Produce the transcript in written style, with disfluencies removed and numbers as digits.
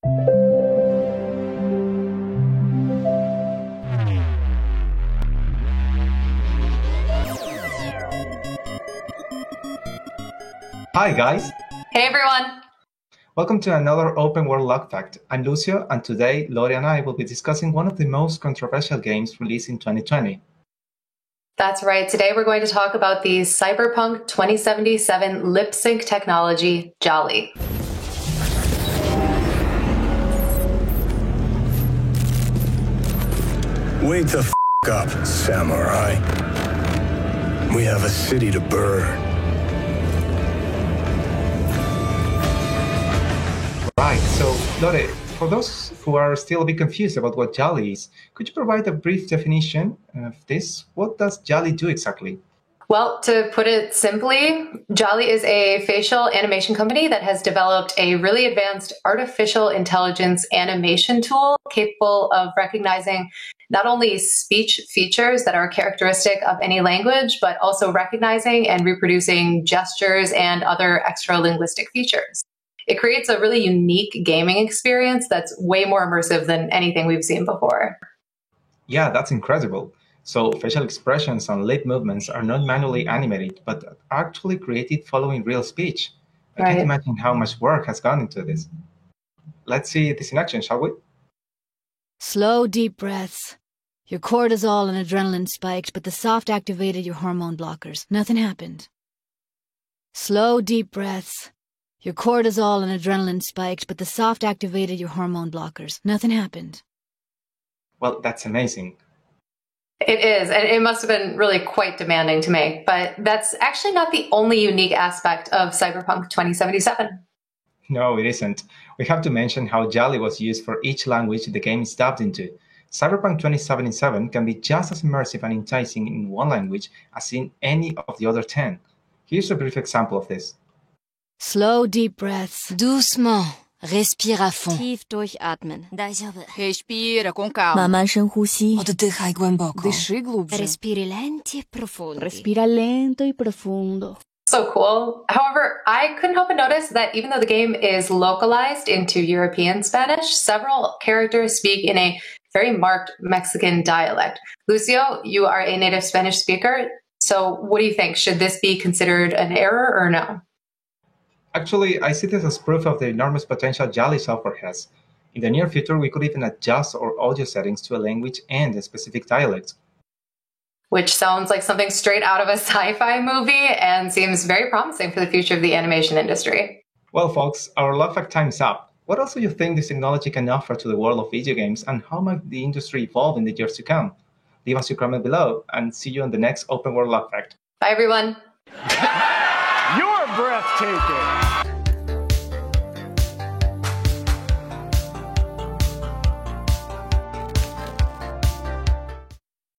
Hi guys! Hey everyone! Welcome to another Open World Log Fact. I'm Lucio, and today Lori and I will be discussing one of the most controversial games released in 2020. That's right. Today we're going to talk about the Cyberpunk 2077 lip sync technology, Jolly. Wake the up, samurai. We have a city to burn. Right, so Lore, for those who are still a bit confused about what Jolly is, could you provide a brief definition of this? What does Jolly do exactly? Well, to put it simply, Jolly is a facial animation company that has developed a really advanced artificial intelligence animation tool capable of recognizing not only speech features that are characteristic of any language, but also recognizing and reproducing gestures and other extra-linguistic features. It creates a really unique gaming experience that's way more immersive than anything we've seen before. Yeah, that's incredible. So facial expressions and lip movements are not manually animated, but actually created following real speech. I can't imagine how much work has gone into this. Let's see this in action, shall we? Slow, deep breaths. Your cortisol and adrenaline spiked, but the soft activated your hormone blockers. Nothing happened. Slow, deep breaths. Your cortisol and adrenaline spiked, but the soft activated your hormone blockers. Nothing happened. Well, that's amazing. It is, and it must have been really quite demanding to make, but that's actually not the only unique aspect of Cyberpunk 2077. No, it isn't. We have to mention how Jolly was used for each language the game is dubbed into. Cyberpunk 2077 can be just as immersive and enticing in one language as in any of the other 10. Here's a brief example of this. Slow, deep breaths. Doucement. Respire à fond. Tief durchatmen. Respira com calma. 慢慢深呼吸. Oddychaj głęboko. Dыши глубже. Respiri lenti e profondi. Respira lento e profundo. So cool. However, I couldn't help but notice that even though the game is localized into European Spanish, several characters speak in a very marked Mexican dialect. Lucio, you are a native Spanish speaker, so what do you think? Should this be considered an error or no? Actually, I see this as proof of the enormous potential Jolly software has. In the near future, we could even adjust our audio settings to a language and a specific dialect. Which sounds like something straight out of a sci-fi movie and seems very promising for the future of the animation industry. Well, folks, our Log Fact time is up. What else do you think this technology can offer to the world of video games, and how might the industry evolve in the years to come? Leave us your comment below, and see you on the next Open World Log Fact. Bye, everyone. You're breathtaking!